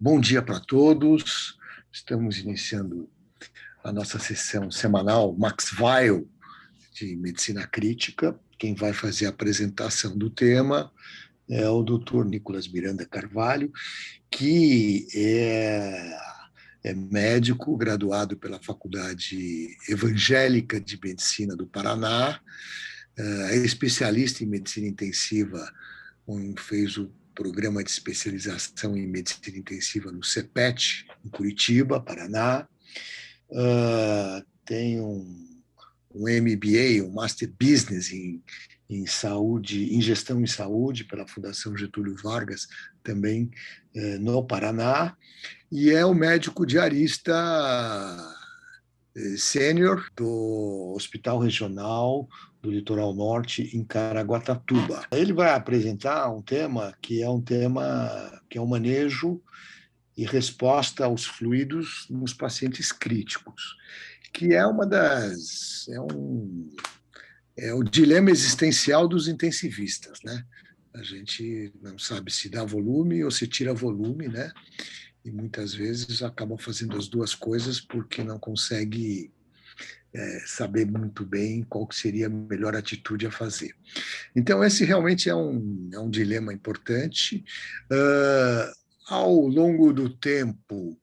Bom dia para todos. Estamos iniciando a nossa sessão semanal Max Weil de Medicina Crítica. Quem vai fazer a apresentação do tema é o Dr. Nicolas Miranda Carvalho, que é médico, graduado pela Faculdade Evangélica de Medicina do Paraná, é especialista em medicina intensiva, fez o programa de especialização em medicina intensiva no CEPET, em Curitiba, Paraná. Tem um MBA, um Master Business em saúde, em gestão em saúde, pela Fundação Getúlio Vargas, também no Paraná, e é o médico diarista sênior do Hospital Regional do Litoral Norte, em Caraguatatuba. Ele vai apresentar um tema que é o manejo e resposta aos fluidos nos pacientes críticos, que é o dilema existencial dos intensivistas, né? A gente não sabe se dá volume ou se tira volume, né? E muitas vezes acabam fazendo as duas coisas porque não consegue saber muito bem qual seria a melhor atitude a fazer. Então, esse realmente é um dilema importante. Ao longo do tempo,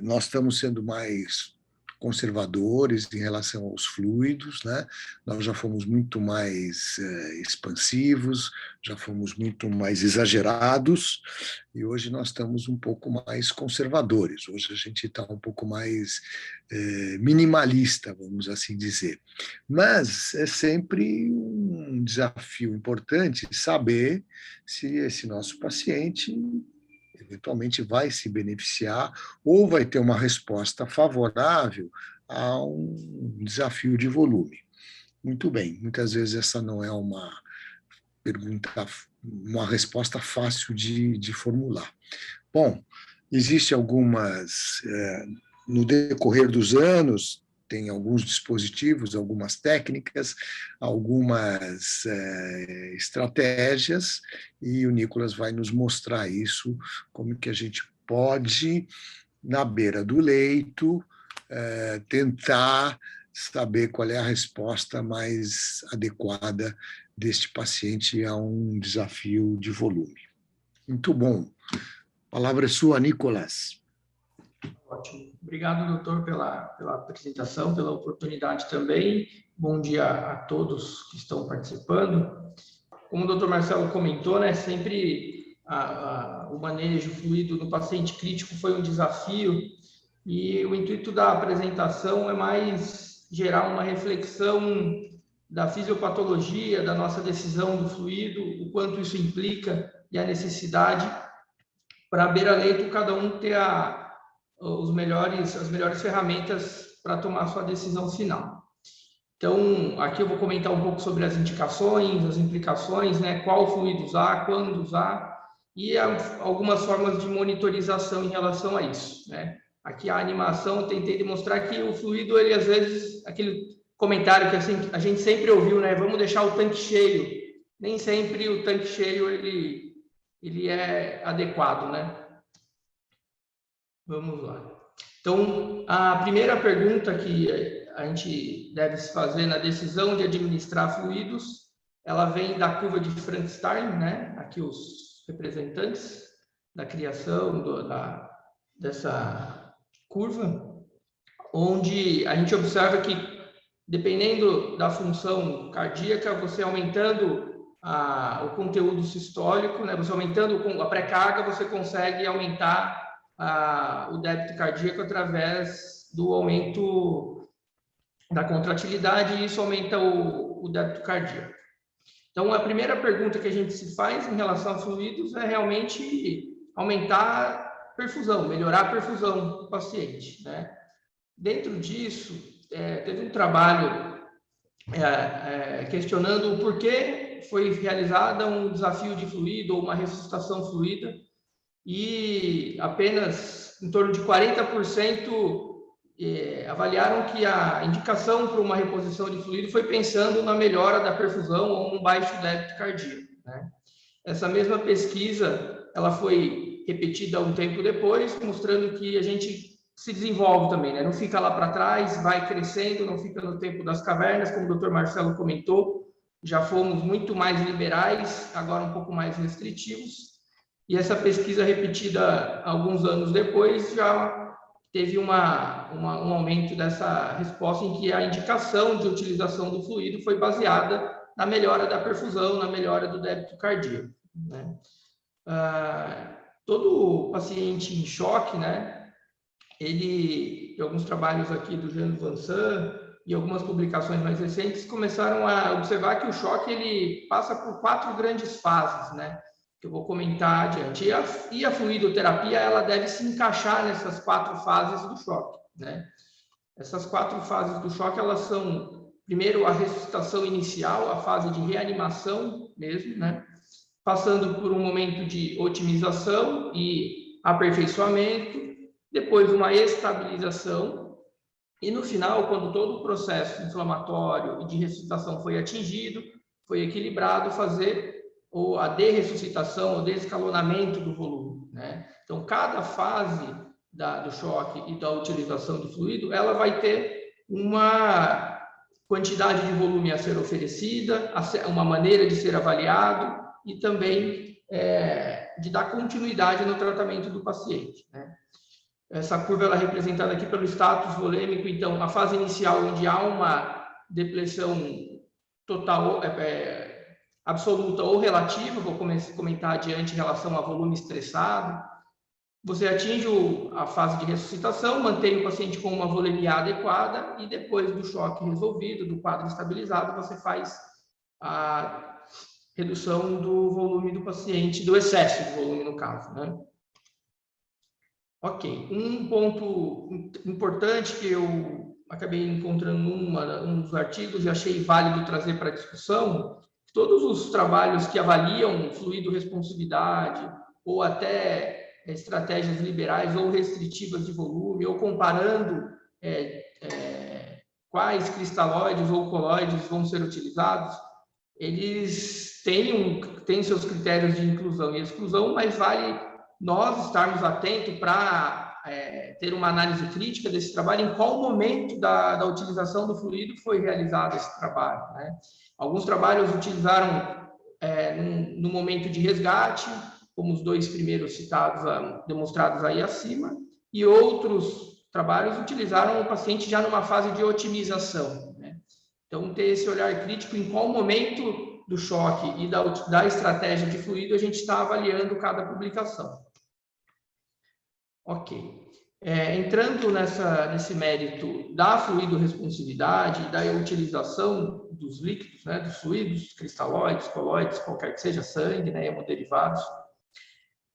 nós estamos sendo mais conservadores em relação aos fluidos, né? Nós já fomos muito mais expansivos, já fomos muito mais exagerados, e hoje nós estamos um pouco mais conservadores. Hoje a gente está um pouco mais minimalista, vamos assim dizer. Mas é sempre um desafio importante saber se esse nosso paciente eventualmente vai se beneficiar ou vai ter uma resposta favorável a um desafio de volume. Muito bem, muitas vezes essa não é uma resposta fácil de formular. Bom, existem algumas, no decorrer dos anos, tem alguns dispositivos, algumas técnicas, algumas estratégias, e o Nicolas vai nos mostrar isso, como que a gente pode, na beira do leito, tentar saber qual é a resposta mais adequada deste paciente a um desafio de volume. Muito bom. A palavra é sua, Nicolas. Ótimo. Obrigado, doutor, pela apresentação, pela oportunidade também. Bom dia a todos que estão participando. Como o doutor Marcelo comentou, né, sempre o manejo fluido no paciente crítico foi um desafio, e o intuito da apresentação é mais gerar uma reflexão da fisiopatologia, da nossa decisão do fluido, o quanto isso implica e a necessidade para beira-leito cada um ter as melhores ferramentas para tomar sua decisão final. Então, aqui eu vou comentar um pouco sobre as indicações, as implicações, né? Qual fluido usar, quando usar, e algumas formas de monitorização em relação a isso, né? Aqui a animação eu tentei demonstrar que o fluido, ele às vezes, aquele comentário que assim, a gente sempre ouviu, né? Vamos deixar o tanque cheio. Nem sempre o tanque cheio ele é adequado, né? Vamos lá. Então, a primeira pergunta que a gente deve se fazer na decisão de administrar fluidos, ela vem da curva de Frankenstein, né? Aqui os representantes da criação dessa curva, onde a gente observa que, dependendo da função cardíaca, você aumentando o conteúdo sistólico, né? Você aumentando a pré-carga, você consegue aumentar o débito cardíaco através do aumento da contratilidade, e isso aumenta o débito cardíaco. Então, a primeira pergunta que a gente se faz em relação a fluidos é realmente aumentar a perfusão, melhorar a perfusão do paciente, né? Dentro disso, teve um trabalho questionando o porquê foi realizada um desafio de fluido ou uma ressuscitação fluida, e apenas em torno de 40% avaliaram que a indicação para uma reposição de fluido foi pensando na melhora da perfusão ou um baixo débito cardíaco, né? Essa mesma pesquisa ela foi foi repetida um tempo depois, mostrando que a gente se desenvolve também, né? Não fica lá para trás, vai crescendo, não fica no tempo das cavernas, como o Dr. Marcelo comentou, já fomos muito mais liberais, agora um pouco mais restritivos, e essa pesquisa repetida alguns anos depois já teve um aumento dessa resposta, em que a indicação de utilização do fluido foi baseada na melhora da perfusão, na melhora do débito cardíaco, né? Todo paciente em choque, né? Ele, alguns trabalhos aqui do Jean Vincent e algumas publicações mais recentes começaram a observar que o choque ele passa por 4 grandes fases, né? Que eu vou comentar adiante. E a fluidoterapia ela deve se encaixar nessas 4 fases do choque, né? Essas 4 fases do choque elas são primeiro a ressuscitação inicial, a fase de reanimação mesmo, né? Passando por um momento de otimização e aperfeiçoamento, depois uma estabilização, e no final, quando todo o processo inflamatório e de ressuscitação foi atingido, foi equilibrado, fazer a derressuscitação, o desescalonamento do volume, né? Então, cada fase do choque e da utilização de fluido, ela vai ter uma quantidade de volume a ser oferecida, uma maneira de ser avaliado e também de dar continuidade no tratamento do paciente, né? Essa curva ela é representada aqui pelo status volêmico. Então, a fase inicial, onde há uma depressão total, absoluta ou relativa, vou comentar adiante em relação a volume estressado. Você atinge a fase de ressuscitação, mantém o paciente com uma volemia adequada e depois do choque resolvido, do quadro estabilizado, você faz a redução do volume do paciente, do excesso de volume no caso, né? Ok, um ponto importante que eu acabei encontrando um dos artigos e achei válido trazer para a discussão, todos os trabalhos que avaliam fluido responsividade ou até estratégias liberais ou restritivas de volume, ou comparando quais cristalóides ou coloides vão ser utilizados, eles têm seus critérios de inclusão e exclusão, mas vale nós estarmos atentos para ter uma análise crítica desse trabalho, em qual momento da utilização do fluido foi realizado esse trabalho, né? Alguns trabalhos utilizaram no momento de resgate, como os 2 primeiros citados, demonstrados aí acima, e outros trabalhos utilizaram o paciente já numa fase de otimização, né? Então, ter esse olhar crítico em qual momento do choque e da estratégia de fluido a gente está avaliando cada publicação. Ok. Entrando nesse mérito da fluido-responsividade, da utilização dos líquidos, né, dos fluidos, cristalóides, coloides, qualquer que seja, sangue, né, hemoderivados,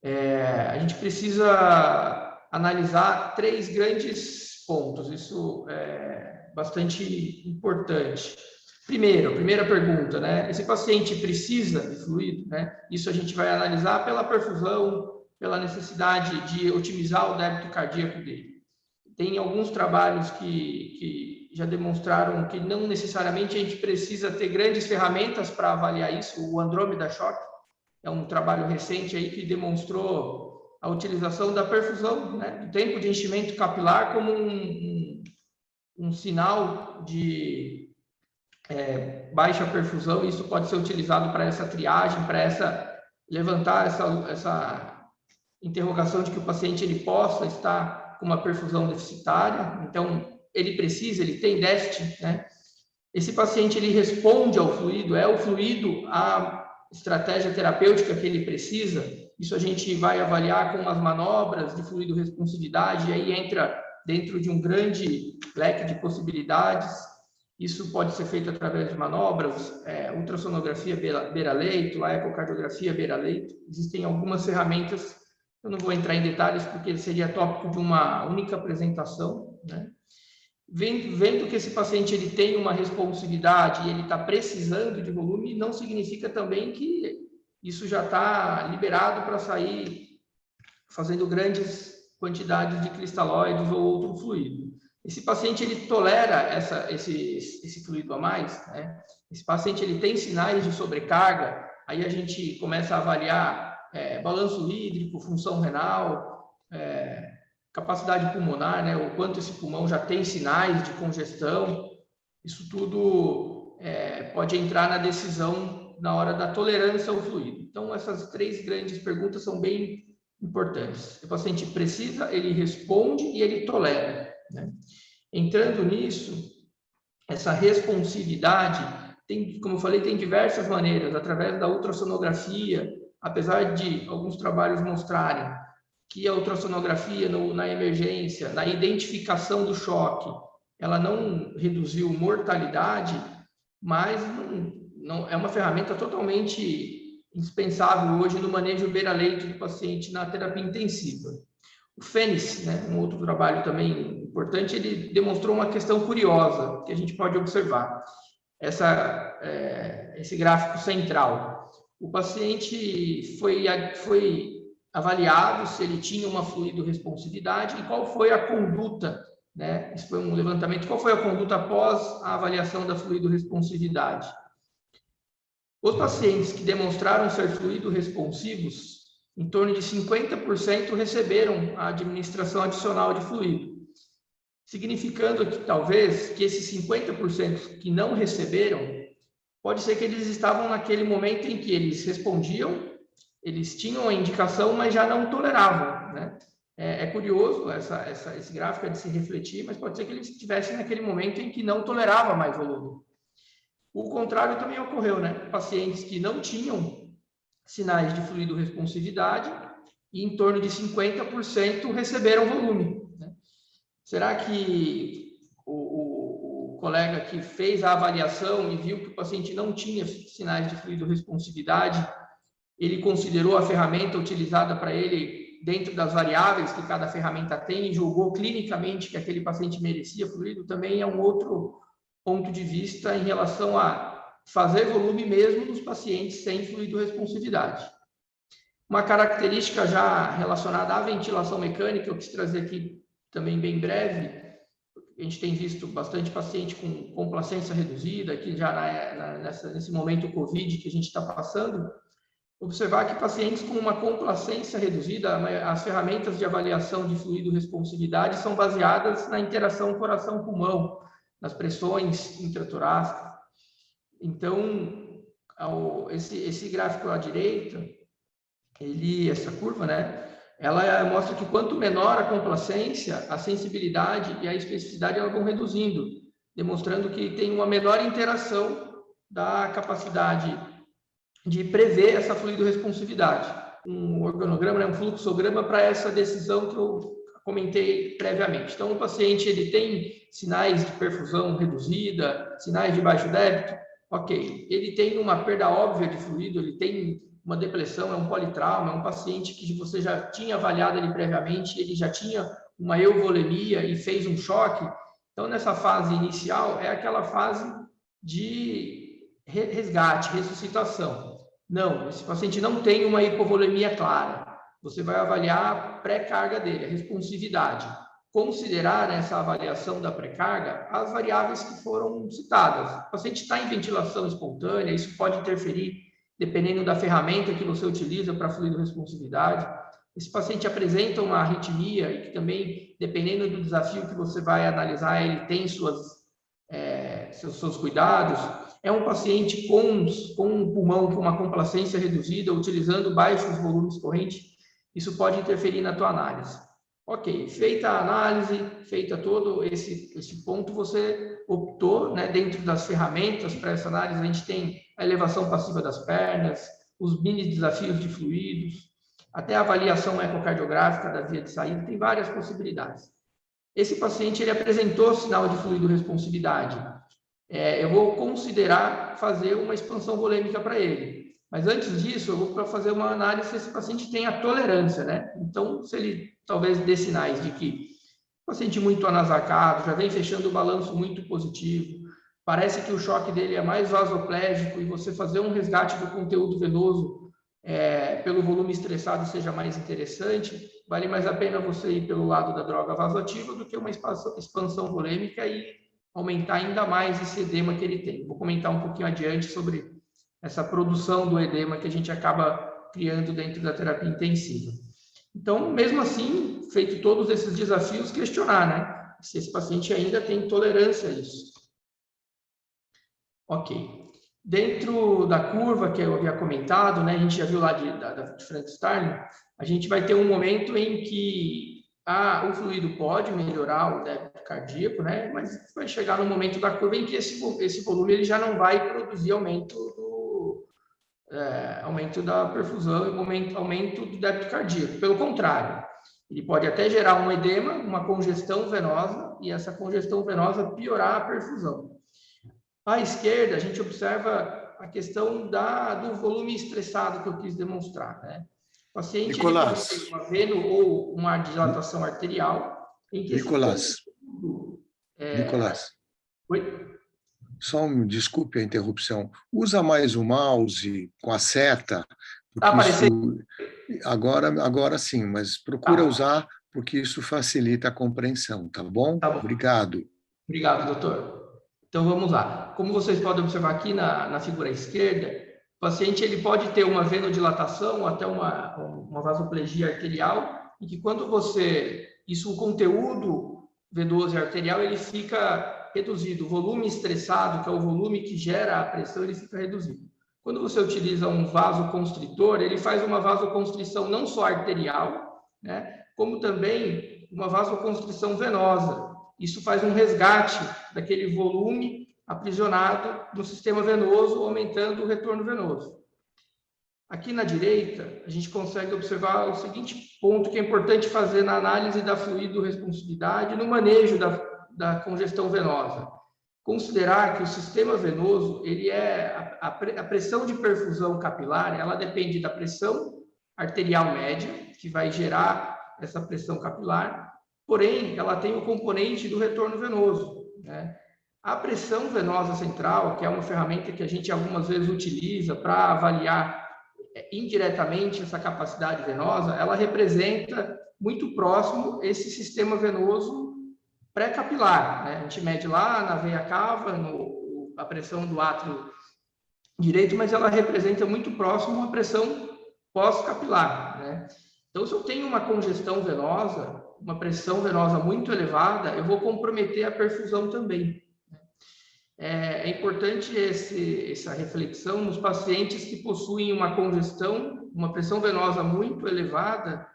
a gente precisa analisar 3 grandes pontos. Isso é bastante importante. Primeiro, a primeira pergunta, né? Esse paciente precisa de fluido, né? Isso a gente vai analisar pela perfusão, pela necessidade de otimizar o débito cardíaco dele. Tem alguns trabalhos que já demonstraram que não necessariamente a gente precisa ter grandes ferramentas para avaliar isso. O Andrômeda Shock é um trabalho recente aí que demonstrou a utilização da perfusão, né? Do tempo de enchimento capilar como um sinal de baixa perfusão. Isso pode ser utilizado para essa triagem, para levantar essa interrogação de que o paciente ele possa estar com uma perfusão deficitária. Então, ele tem déficit, né? Esse paciente ele responde ao fluido, o fluido a estratégia terapêutica que ele precisa. Isso a gente vai avaliar com as manobras de fluido responsividade, e aí entra dentro de um grande leque de possibilidades. Isso pode ser feito através de manobras, ultrassonografia beira-leito, a ecocardiografia beira-leito. Existem algumas ferramentas, eu não vou entrar em detalhes porque seria tópico de uma única apresentação, né? Vendo que esse paciente ele tem uma responsividade e ele está precisando de volume, não significa também que isso já está liberado para sair fazendo grandes quantidades de cristalóides ou outro fluido. Esse paciente ele tolera esse fluido a mais, né? Esse paciente ele tem sinais de sobrecarga, aí a gente começa a avaliar balanço hídrico, função renal, capacidade pulmonar, né, o quanto esse pulmão já tem sinais de congestão, isso tudo pode entrar na decisão na hora da tolerância ao fluido. Então, essas 3 grandes perguntas são bem importantes. O paciente precisa, ele responde e ele tolera, né? Entrando nisso, essa responsividade, como eu falei, tem diversas maneiras, através da ultrassonografia, apesar de alguns trabalhos mostrarem que a ultrassonografia na emergência, na identificação do choque, ela não reduziu mortalidade, mas não é uma ferramenta totalmente indispensável hoje no manejo beira-leito do paciente na terapia intensiva. O Fênix, né, um outro trabalho também importante, ele demonstrou uma questão curiosa que a gente pode observar. Esse gráfico central. O paciente foi avaliado se ele tinha uma fluido-responsividade e qual foi a conduta, né? Isso foi um levantamento. Qual foi a conduta após a avaliação da fluido-responsividade? Os pacientes que demonstraram ser fluido-responsivos, em torno de 50% receberam a administração adicional de fluido, significando que talvez que esses 50% que não receberam, pode ser que eles estavam naquele momento em que eles respondiam, eles tinham a indicação, mas já não toleravam, né? É curioso esse gráfico de se refletir, mas pode ser que eles estivessem naquele momento em que não tolerava mais volume. O contrário também ocorreu, né? Pacientes que não tinham sinais de fluido-responsividade e em torno de 50% receberam volume, né? Será que o colega que fez a avaliação e viu que o paciente não tinha sinais de fluido-responsividade, ele considerou a ferramenta utilizada para ele dentro das variáveis que cada ferramenta tem e julgou clinicamente que aquele paciente merecia fluido? Também é um outro ponto de vista em relação a fazer volume mesmo nos pacientes sem fluido-responsividade. Uma característica já relacionada à ventilação mecânica, eu quis trazer aqui também bem breve. A gente tem visto bastante paciente com complacência reduzida, aqui já nesse momento Covid que a gente está passando, observar que pacientes com uma complacência reduzida, as ferramentas de avaliação de fluido-responsividade são baseadas na interação coração-pulmão, nas pressões intratorácicas. Então, esse gráfico à direita, essa curva, né, ela mostra que quanto menor a complacência, a sensibilidade e a especificidade elas vão reduzindo, demonstrando que tem uma menor interação da capacidade de prever essa fluido-responsividade. Um organograma, né, um fluxograma para essa decisão que eu comentei previamente. Então, o paciente ele tem sinais de perfusão reduzida, sinais de baixo débito, ok. Ele tem uma perda óbvia de fluido, ele tem uma depressão, é um politrauma, é um paciente que você já tinha avaliado ele previamente, ele já tinha uma euvolemia e fez um choque. Então, nessa fase inicial, é aquela fase de resgate, ressuscitação. Não, esse paciente não tem uma hipovolemia clara. Você vai avaliar a pré-carga dele, a responsividade. Considerar nessa avaliação da pré-carga as variáveis que foram citadas. O paciente está em ventilação espontânea, isso pode interferir dependendo da ferramenta que você utiliza para fluido-responsividade. Esse paciente apresenta uma arritmia e que também, dependendo do desafio que você vai analisar, ele tem seus cuidados. É um paciente com um pulmão com uma complacência reduzida, utilizando baixos volumes correntes, isso pode interferir na tua análise. Ok, feita a análise, feita todo esse ponto, você optou, né, dentro das ferramentas para essa análise, a gente tem a elevação passiva das pernas, os mini desafios de fluidos, até a avaliação ecocardiográfica da via de saída, tem várias possibilidades. Esse paciente ele apresentou sinal de fluido-responsividade. Eu vou considerar fazer uma expansão volêmica para ele. Mas antes disso, eu vou fazer uma análise se esse paciente tem a tolerância, né? Então, se ele talvez dê sinais de que o paciente muito anasacado, já vem fechando o balanço muito positivo, parece que o choque dele é mais vasoplégico e você fazer um resgate do conteúdo venoso pelo volume estressado seja mais interessante, vale mais a pena você ir pelo lado da droga vasoativa do que uma expansão volêmica e aumentar ainda mais esse edema que ele tem. Vou comentar um pouquinho adiante sobre essa produção do edema que a gente acaba criando dentro da terapia intensiva. Então, mesmo assim, feito todos esses desafios, questionar, né? Se esse paciente ainda tem tolerância a isso. Ok. Dentro da curva que eu havia comentado, né, a gente já viu lá de Frank Starling, a gente vai ter um momento em que o fluido pode melhorar o débito cardíaco, né, mas vai chegar no momento da curva em que esse volume ele já não vai produzir aumento da perfusão e aumento do débito cardíaco. Pelo contrário, ele pode até gerar um edema, uma congestão venosa, e essa congestão venosa piorar a perfusão. À esquerda, a gente observa a questão do volume estressado que eu quis demonstrar, né? O paciente ele pode ter uma veno ou uma dilatação arterial em que Nicolás, Oi? Desculpe a interrupção. Usa mais o mouse com a seta, porque agora sim, mas procura usar, porque isso facilita a compreensão, tá bom? Tá bom. Obrigado. Obrigado, doutor. Então, vamos lá. Como vocês podem observar aqui na figura esquerda, o paciente ele pode ter uma venodilatação ou até uma vasoplegia arterial, e que quando o conteúdo venoso e arterial, ele fica reduzido. O volume estressado, que é o volume que gera a pressão, ele fica reduzido. Quando você utiliza um vasoconstritor, ele faz uma vasoconstrição não só arterial, né, como também uma vasoconstrição venosa. Isso faz um resgate daquele volume aprisionado no sistema venoso, aumentando o retorno venoso. Aqui na direita, a gente consegue observar o seguinte ponto que é importante fazer na análise da fluido-responsividade no manejo da congestão venosa. Considerar que o sistema venoso, a pressão de perfusão capilar, ela depende da pressão arterial média, que vai gerar essa pressão capilar, porém, ela tem o componente do retorno venoso, né? A pressão venosa central, que é uma ferramenta que a gente algumas vezes utiliza para avaliar indiretamente essa capacidade venosa, ela representa muito próximo esse sistema venoso pré-capilar, né? A gente mede lá na veia cava, a pressão do átrio direito, mas ela representa muito próximo a pressão pós-capilar, né? Então, se eu tenho uma congestão venosa, uma pressão venosa muito elevada, eu vou comprometer a perfusão também. É importante essa reflexão nos pacientes que possuem uma congestão, uma pressão venosa muito elevada,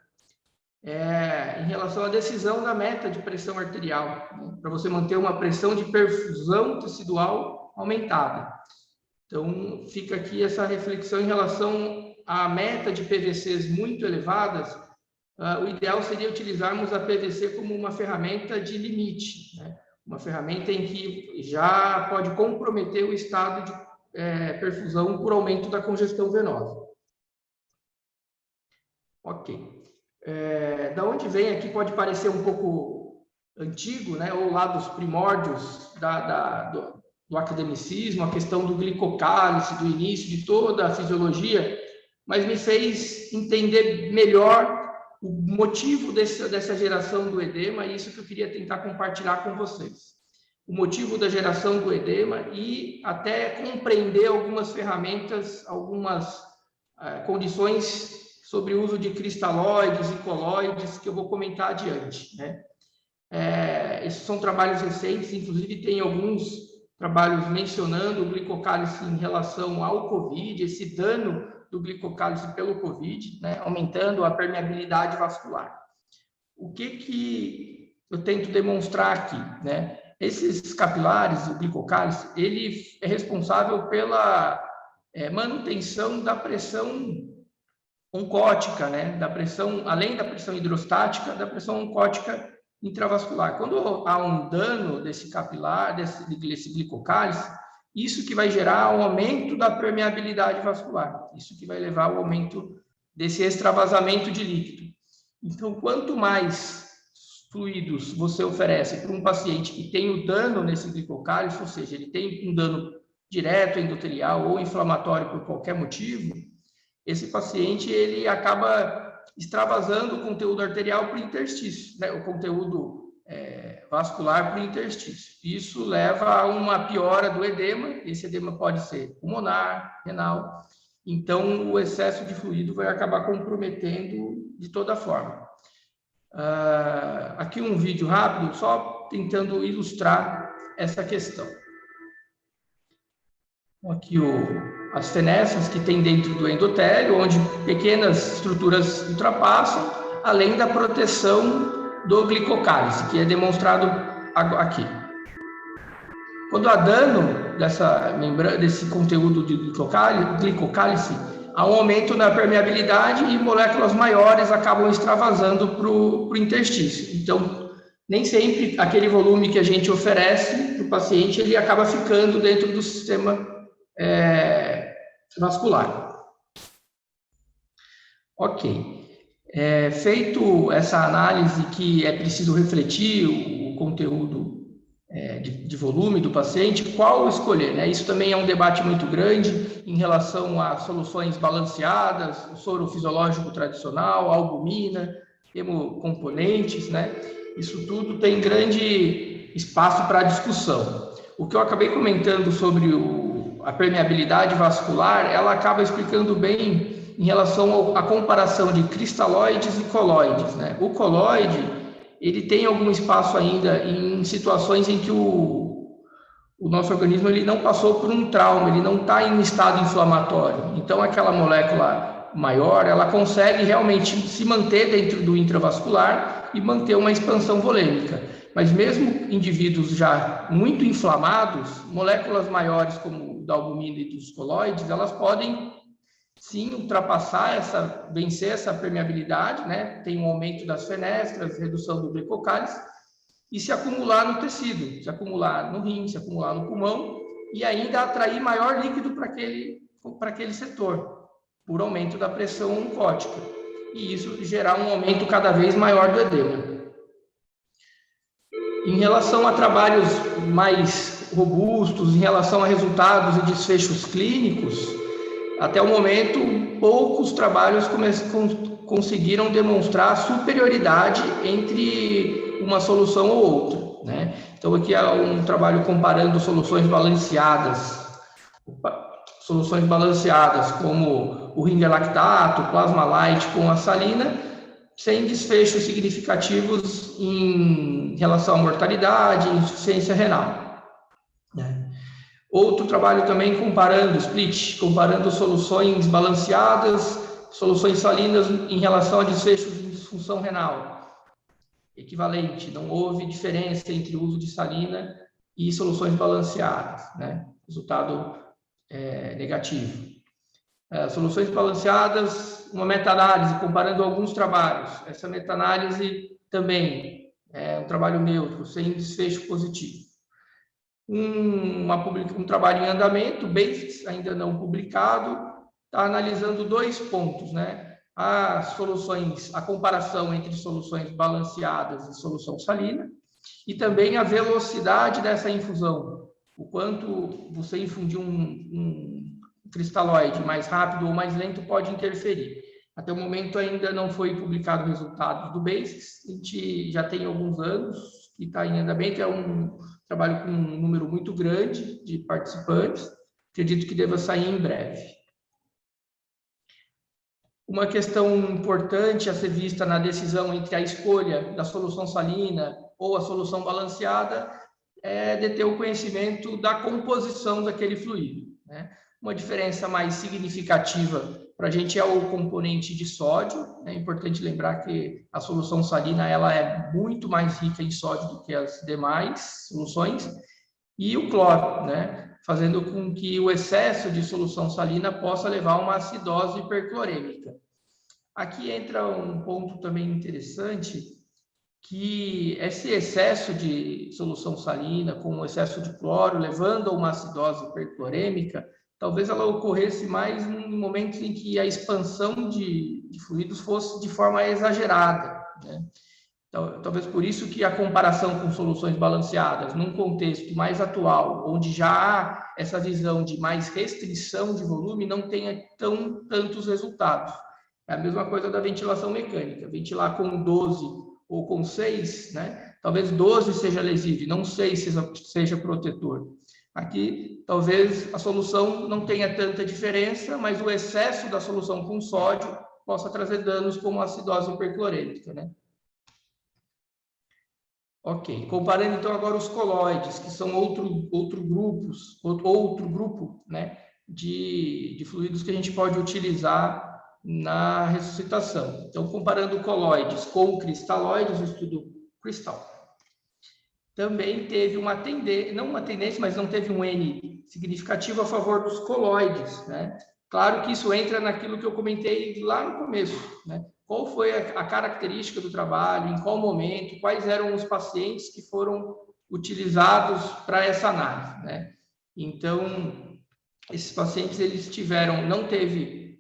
em relação à decisão da meta de pressão arterial, né, para você manter uma pressão de perfusão tecidual aumentada. Então, fica aqui essa reflexão em relação à meta de PVCs muito elevadas. O ideal seria utilizarmos a PVC como uma ferramenta de limite, né? Uma ferramenta em que já pode comprometer o estado de perfusão por aumento da congestão venosa. Ok. Da onde vem aqui pode parecer um pouco antigo, né? Ou lá dos primórdios do academicismo, a questão do glicocálice, do início de toda a fisiologia, mas me fez entender melhor o motivo dessa geração do edema, e isso que eu queria tentar compartilhar com vocês. O motivo da geração do edema e até compreender algumas ferramentas, algumas condições sobre o uso de cristalóides e coloides que eu vou comentar adiante, né? Esses são trabalhos recentes, inclusive tem alguns trabalhos mencionando o glicocálice em relação ao COVID, esse dano do glicocálice pelo COVID, né, aumentando a permeabilidade vascular. O que eu tento demonstrar aqui, né? Esses capilares, o glicocálice, ele é responsável pela manutenção da pressão oncótica, né? Da pressão, além da pressão hidrostática, da pressão oncótica intravascular. Quando há um dano desse capilar, desse glicocálice, isso que vai gerar o aumento da permeabilidade vascular, isso que vai levar ao aumento desse extravasamento de líquido. Então, quanto mais fluidos você oferece para um paciente que tem o dano nesse glicocálice, ou seja, ele tem um dano direto endotelial ou inflamatório por qualquer motivo, esse paciente ele acaba extravasando o conteúdo arterial para o interstício, né? O conteúdo vascular para o interstício. Isso leva a uma piora do edema. Esse edema pode ser pulmonar, renal, então o excesso de fluido vai acabar comprometendo de toda forma. Aqui um vídeo rápido, só tentando ilustrar essa questão. Aqui as fenestras que tem dentro do endotélio, onde pequenas estruturas ultrapassam, além da proteção do glicocálice, que é demonstrado aqui. Quando há dano desse conteúdo de glicocálice, há um aumento na permeabilidade e moléculas maiores acabam extravasando para o interstício. Então, nem sempre aquele volume que a gente oferece para o paciente, ele acaba ficando dentro do sistema vascular. Ok. Feito essa análise que é preciso refletir o conteúdo de volume do paciente, qual escolher, né? Isso também é um debate muito grande em relação a soluções balanceadas, o soro fisiológico tradicional, albumina, hemocomponentes, né? Isso tudo tem grande espaço para discussão. O que eu acabei comentando sobre a permeabilidade vascular, ela acaba explicando bem em relação à comparação de cristalóides e colóides, né? O colóide, ele tem algum espaço ainda em situações em que o nosso organismo ele não passou por um trauma, ele não está em estado inflamatório. Então, aquela molécula maior, ela consegue realmente se manter dentro do intravascular e manter uma expansão volêmica. Mas mesmo indivíduos já muito inflamados, moléculas maiores como o da albumina e dos colóides, elas podem sim ultrapassar vencer essa permeabilidade, né? Tem um aumento das fenestras, redução do glicocálice, e se acumular no tecido, se acumular no rim, se acumular no pulmão, e ainda atrair maior líquido para aquele setor, por aumento da pressão oncótica, e isso gerar um aumento cada vez maior do edema. Em relação a trabalhos mais robustos, em relação a resultados e desfechos clínicos, até o momento, poucos trabalhos conseguiram demonstrar superioridade entre uma solução ou outra, né? Então, aqui há um trabalho comparando soluções balanceadas como o ringer lactato, o plasma light com a salina, sem desfechos significativos em relação à mortalidade e insuficiência renal, né? Outro trabalho também comparando soluções balanceadas, soluções salinas em relação a desfechos de disfunção renal. Equivalente, não houve diferença entre o uso de salina e soluções balanceadas, né? Resultado negativo. Soluções balanceadas, uma meta-análise comparando alguns trabalhos. Essa meta-análise também é um trabalho neutro, sem desfecho positivo. Um trabalho em andamento, BASICS, ainda não publicado, está analisando 2 pontos, né? A comparação entre soluções balanceadas e solução salina, e também a velocidade dessa infusão, o quanto você infundir um cristalóide mais rápido ou mais lento pode interferir. Até o momento ainda não foi publicado resultados do BASICS, a gente já tem alguns anos que está em andamento, é um trabalho com um número muito grande de participantes, acredito que deva sair em breve. Uma questão importante a ser vista na decisão entre a escolha da solução salina ou a solução balanceada é de ter o conhecimento da composição daquele fluido, né? Uma diferença mais significativa para a gente é o componente de sódio. É importante lembrar que a solução salina ela é muito mais rica em sódio do que as demais soluções, e o cloro, né? Fazendo com que o excesso de solução salina possa levar a uma acidose hiperclorêmica. Aqui entra um ponto também interessante, que esse excesso de solução salina com o excesso de cloro, levando a uma acidose hiperclorêmica, talvez ela ocorresse mais em momentos em que a expansão de fluidos fosse de forma exagerada, né? Então, talvez por isso que a comparação com soluções balanceadas, num contexto mais atual, onde já há essa visão de mais restrição de volume, não tenha tantos resultados. É a mesma coisa da ventilação mecânica. Ventilar com 12 ou com 6, né? Talvez 12 seja lesivo, não 6 seja protetor. Aqui, talvez a solução não tenha tanta diferença, mas o excesso da solução com sódio possa trazer danos como a acidose hiperclorêmica, né? Ok, comparando então agora os colóides, que são outro grupo, né, de fluidos que a gente pode utilizar na ressuscitação. Então, comparando colóides com cristalóides, o estudo Crystal também teve uma tendência, não uma tendência, mas não teve um N significativo a favor dos colóides, né? Claro que isso entra naquilo que eu comentei lá no começo, né? Qual foi a característica do trabalho, em qual momento, quais eram os pacientes que foram utilizados para essa análise, né? Então, esses pacientes, eles não teve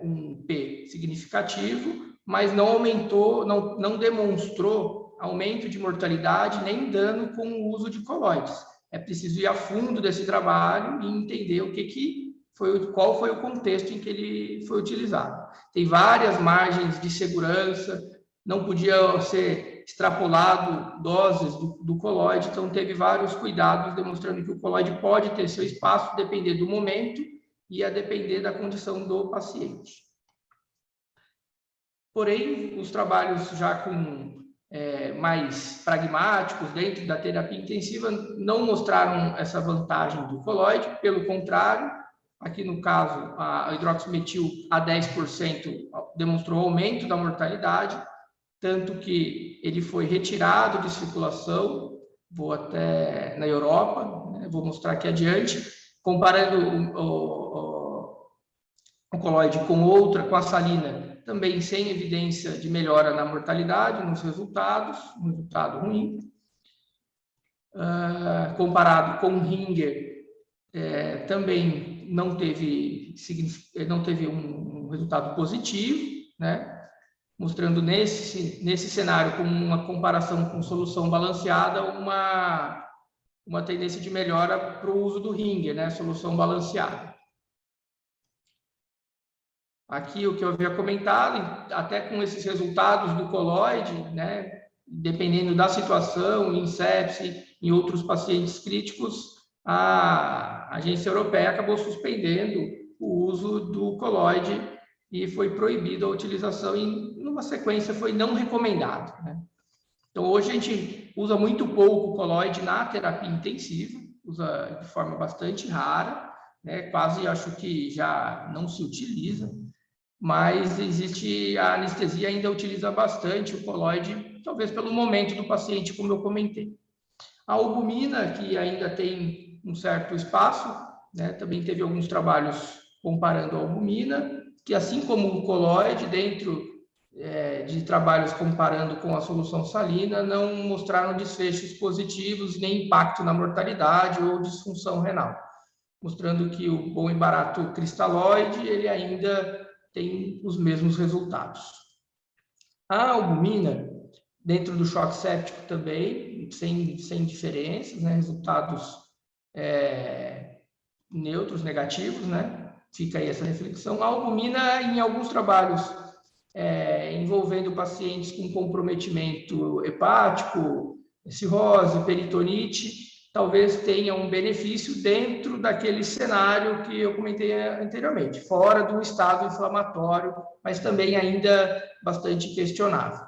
um P significativo, mas não aumentou, não demonstrou aumento de mortalidade nem dano com o uso de colóides. É preciso ir a fundo desse trabalho e entender qual foi o contexto em que ele foi utilizado. Tem várias margens de segurança, não podia ser extrapolado doses do colóide, então teve vários cuidados demonstrando que o colóide pode ter seu espaço, depender do momento e a depender da condição do paciente. Porém, os trabalhos já com mais pragmáticos dentro da terapia intensiva não mostraram essa vantagem do colóide, pelo contrário, aqui no caso a hidroximetil a 10% demonstrou aumento da mortalidade, tanto que ele foi retirado de circulação, vou até na Europa, né, vou mostrar aqui adiante, comparando o colóide com a salina, também sem evidência de melhora na mortalidade, nos resultados, um resultado ruim. Comparado com o Ringer, também não teve um resultado positivo, né? Mostrando nesse cenário, com uma comparação com solução balanceada, uma tendência de melhora para o uso do Ringer, né? Solução balanceada. Aqui o que eu havia comentado, até com esses resultados do colóide, né, dependendo da situação, em sepse, em outros pacientes críticos, a agência europeia acabou suspendendo o uso do colóide e foi proibida a utilização e, numa sequência, foi não recomendado, né? Então, hoje a gente usa muito pouco o colóide na terapia intensiva, usa de forma bastante rara, né, quase acho que já não se utiliza. Mas a anestesia ainda utiliza bastante o colóide, talvez pelo momento do paciente, como eu comentei. A albumina, que ainda tem um certo espaço, né, também teve alguns trabalhos comparando a albumina, que assim como o colóide, dentro de trabalhos comparando com a solução salina, não mostraram desfechos positivos, nem impacto na mortalidade ou disfunção renal, mostrando que o bom e barato cristalóide, ele ainda tem os mesmos resultados. A albumina, dentro do choque séptico também, sem diferenças, né? Resultados neutros, negativos, né? Fica aí essa reflexão. A albumina, em alguns trabalhos envolvendo pacientes com comprometimento hepático, cirrose, peritonite, talvez tenha um benefício dentro daquele cenário que eu comentei anteriormente, fora do estado inflamatório, mas também ainda bastante questionável.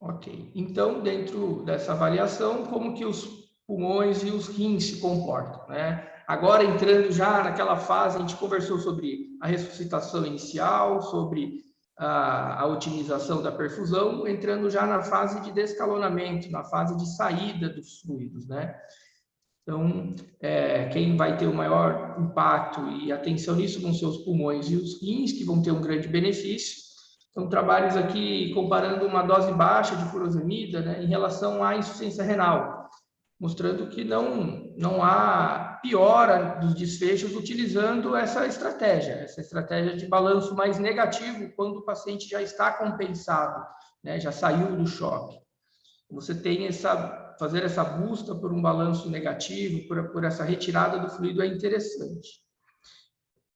Ok, então, dentro dessa avaliação, como que os pulmões e os rins se comportam, né? Agora, entrando já naquela fase, a gente conversou sobre a ressuscitação inicial, sobre a otimização da perfusão, entrando já na fase de descalonamento, na fase de saída dos fluidos, né? Então, quem vai ter o maior impacto e atenção nisso vão ser os pulmões e os rins, que vão ter um grande benefício. Então, trabalhos aqui comparando uma dose baixa de furosemida, né, em relação à insuficiência renal, mostrando que não há piora dos desfechos utilizando essa estratégia de balanço mais negativo quando o paciente já está compensado, né, já saiu do choque. Você tem fazer essa busca por um balanço negativo, por essa retirada do fluido é interessante.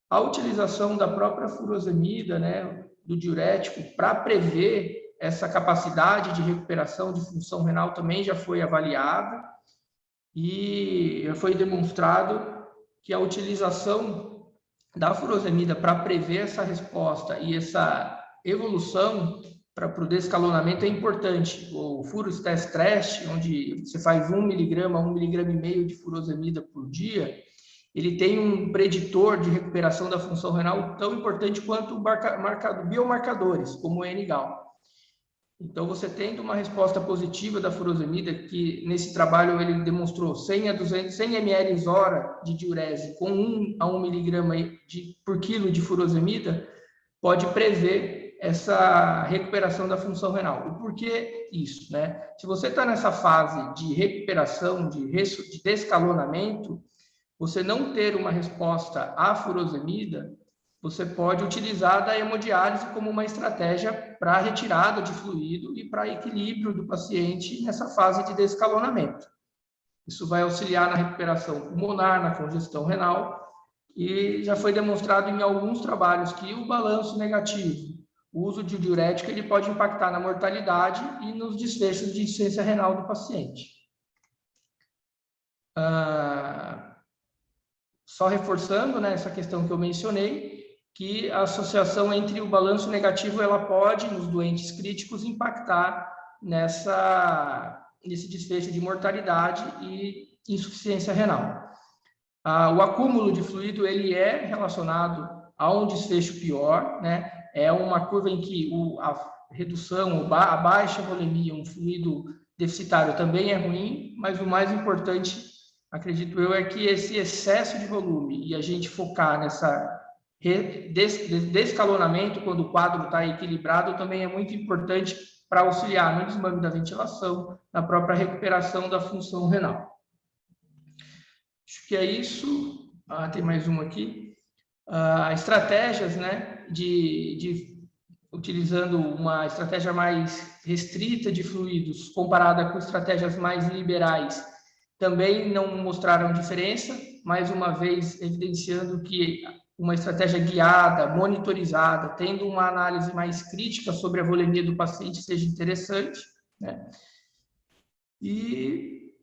A utilização da própria furosemida, né, do diurético, para prever essa capacidade de recuperação de função renal também já foi avaliada. e foi demonstrado que a utilização da furosemida para prever essa resposta e essa evolução para o descalonamento é importante. O Furo Test, onde você faz 1 miligrama, 1,5 miligrama de furosemida por dia, ele tem um preditor de recuperação da função renal tão importante quanto biomarcadores, como o N-Gal. Então, você tendo uma resposta positiva da furosemida, que nesse trabalho ele demonstrou 100 ml hora de diurese com 1 a 1 miligrama por quilo de furosemida, pode prever essa recuperação da função renal. O porquê isso, né? Se você está nessa fase de recuperação, de descalonamento, você não ter uma resposta à furosemida, você pode utilizar da hemodiálise como uma estratégia para retirada de fluido e para equilíbrio do paciente nessa fase de descalonamento. Isso vai auxiliar na recuperação pulmonar, na congestão renal, e já foi demonstrado em alguns trabalhos que o balanço negativo, o uso de diurético, ele pode impactar na mortalidade e nos desfechos de insuficiência renal do paciente. Só reforçando, né, essa questão que eu mencionei, que a associação entre o balanço negativo, ela pode, nos doentes críticos, impactar nesse desfecho de mortalidade e insuficiência renal. O acúmulo de fluido, ele é relacionado a um desfecho pior, né? É uma curva em que a redução, a baixa volemia, um fluido deficitário também é ruim, mas o mais importante, acredito eu, é que esse excesso de volume e a gente focar nessa descalonamento, quando o quadro está equilibrado, também é muito importante para auxiliar no desmame da ventilação, na própria recuperação da função renal. Acho que é isso. Tem mais uma aqui. Estratégias, né, utilizando uma estratégia mais restrita de fluidos, comparada com estratégias mais liberais, também não mostraram diferença, mais uma vez evidenciando que uma estratégia guiada, monitorizada, tendo uma análise mais crítica sobre a volemia do paciente seja interessante, né? E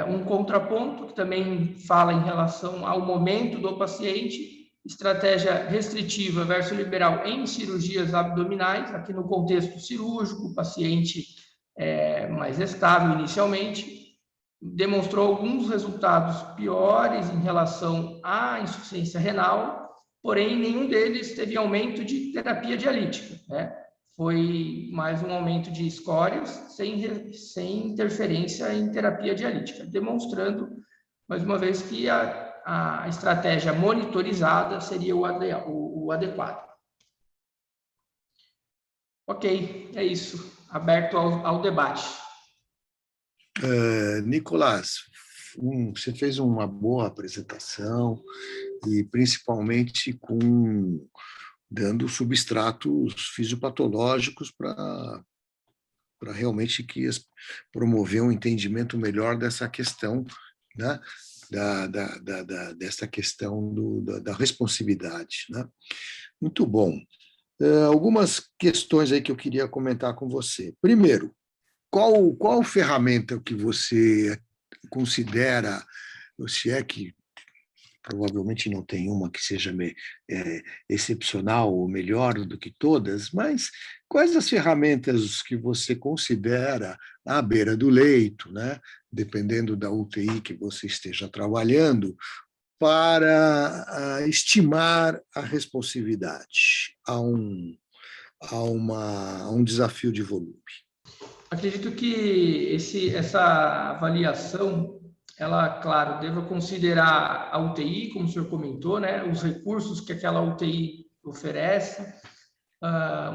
um contraponto que também fala em relação ao momento do paciente, estratégia restritiva versus liberal em cirurgias abdominais, aqui no contexto cirúrgico, o paciente mais estável inicialmente, demonstrou alguns resultados piores em relação à insuficiência renal, porém nenhum deles teve aumento de terapia dialítica, né? Foi mais um aumento de escórias sem interferência em terapia dialítica, demonstrando, mais uma vez, que a estratégia monitorizada seria o adequado. Ok, é isso. Aberto ao debate. Nicolás, você fez uma boa apresentação e principalmente dando substratos fisiopatológicos para realmente promover um entendimento melhor dessa questão, né, dessa questão da responsividade, né? Muito bom. Algumas questões aí que eu queria comentar com você. Primeiro, qual ferramenta que você considera, se é que provavelmente não tem uma que seja excepcional ou melhor do que todas, mas quais as ferramentas que você considera à beira do leito, né, dependendo da UTI que você esteja trabalhando, para estimar a responsividade a um desafio de volume? Acredito que essa avaliação, ela, claro, deva considerar a UTI, como o senhor comentou, né, os recursos que aquela UTI oferece.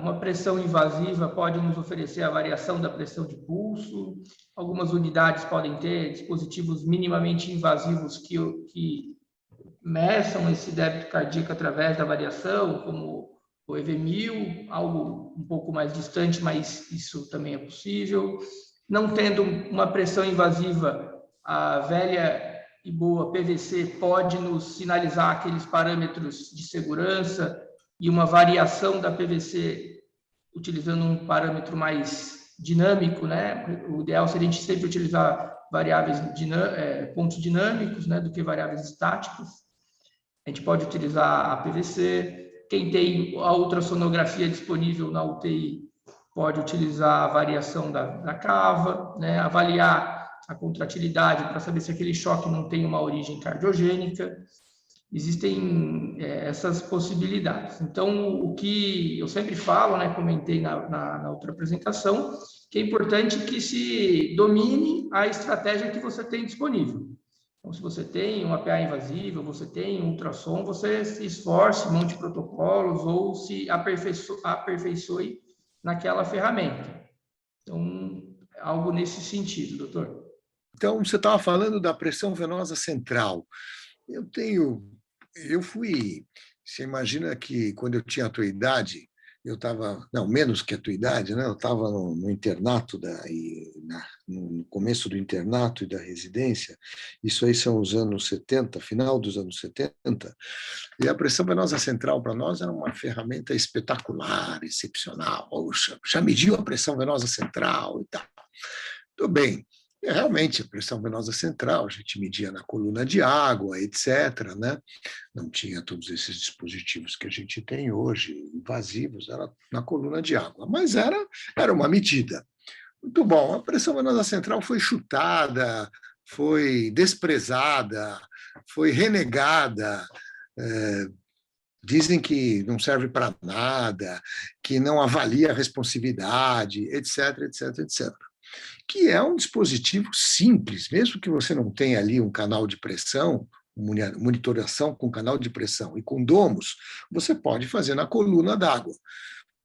Uma pressão invasiva pode nos oferecer a variação da pressão de pulso. Algumas unidades podem ter dispositivos minimamente invasivos que meçam esse débito cardíaco através da variação, como o EV1000, algo um pouco mais distante, mas isso também é possível. Não tendo uma pressão invasiva, a velha e boa PVC pode nos sinalizar aqueles parâmetros de segurança e uma variação da PVC utilizando um parâmetro mais dinâmico, né? O ideal seria a gente sempre utilizar variáveis pontos dinâmicos, né, do que variáveis estáticas. A gente pode utilizar a PVC. Quem tem a ultrassonografia disponível na UTI pode utilizar a variação da cava, né, avaliar a contratilidade para saber se aquele choque não tem uma origem cardiogênica. Existem essas possibilidades. Então, o que eu sempre falo, né, comentei na outra apresentação, que é importante que se domine a estratégia que você tem disponível. Então, se você tem um APA invasivo, você tem um ultrassom, você se esforce, monte protocolos ou se aperfeiçoe naquela ferramenta. Então, algo nesse sentido, doutor. Então, você estava falando da pressão venosa central. Você imagina que quando eu tinha a tua idade, eu estava, não, menos que a tua idade, né? Eu estava no internato, no começo do internato e da residência, isso aí são os anos 70, final dos anos 70, e a pressão venosa central para nós era uma ferramenta espetacular, excepcional. Poxa, já mediu a pressão venosa central e tal. Tudo bem. Realmente, a pressão venosa central, a gente media na coluna de água, etc., né? Não tinha todos esses dispositivos que a gente tem hoje, invasivos, era na coluna de água, mas era uma medida. Muito bom, a pressão venosa central foi chutada, foi desprezada, foi renegada, dizem que não serve para nada, que não avalia a responsividade, etc., etc., etc., que é um dispositivo simples, mesmo que você não tenha ali um canal de pressão, monitoração com canal de pressão e com domos, você pode fazer na coluna d'água.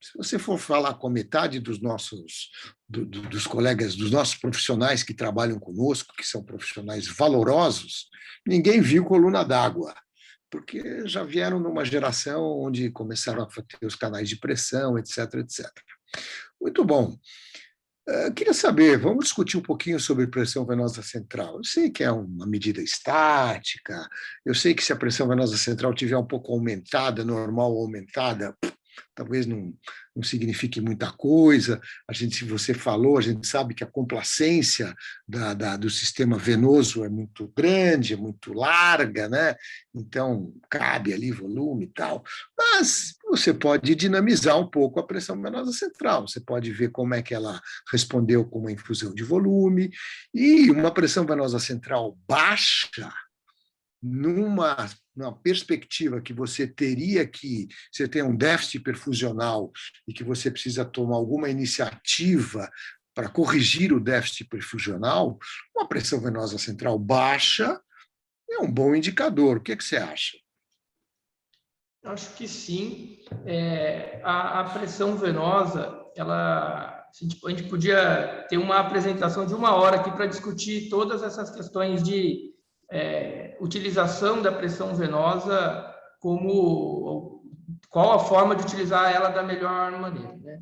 Se você for falar com a metade dos colegas, dos nossos profissionais que trabalham conosco, que são profissionais valorosos, ninguém viu coluna d'água, porque já vieram numa geração onde começaram a ter os canais de pressão, etc., etc. Muito bom. Eu queria saber, vamos discutir um pouquinho sobre pressão venosa central. Eu sei que é uma medida estática, eu sei que se a pressão venosa central tiver um pouco aumentada, normal ou aumentada, talvez não signifique muita coisa. Se você falou, a gente sabe que a complacência do sistema venoso é muito grande, é muito larga, né? Então cabe ali volume e tal. Mas você pode dinamizar um pouco a pressão venosa central. Você pode ver como é que ela respondeu com uma infusão de volume. E uma pressão venosa central baixa, numa perspectiva que você tem um déficit perfusional e que você precisa tomar alguma iniciativa para corrigir o déficit perfusional, uma pressão venosa central baixa é um bom indicador. O que você acha? Acho que sim. A pressão venosa, a gente podia ter uma apresentação de 1 hora aqui para discutir todas essas questões de utilização da pressão venosa, qual a forma de utilizar ela da melhor maneira, né?